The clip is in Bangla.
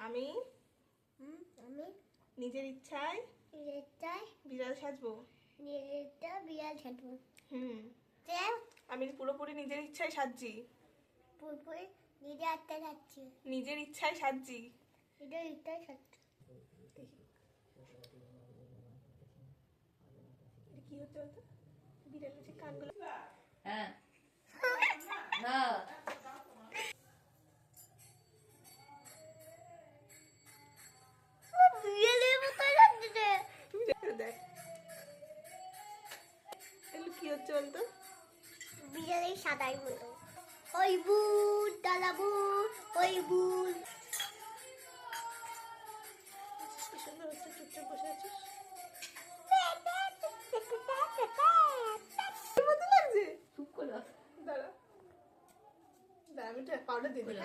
আমি আমি নিজের ইচ্ছায় বিড়াল সাজবো। বিড়াল সাজবো। আমি পুরোপুরি নিজের ইচ্ছায় সাজছি। পুরোপুরি নিজের আত্মা যাচ্ছি। নিজের ইচ্ছায় সাজছি। নিজের ইচ্ছায় সাজছি। কি হচ্ছে বলতো? বিড়াল হচ্ছে কানগুলো। হ্যাঁ না বিড়ালের মতো লাগছে। দেখ এগুলো কি হচ্ছে বলতো? বিড়ালের সাদার মতো। ওই বুট ডালাবু, ওই বুট। কি সুন্দর হচ্ছে, চুপচাপ বসে আছিস। মতো লাগছে। চুপ করে দাঁড়া, আমি একটু পাউডার দিয়ে দিই।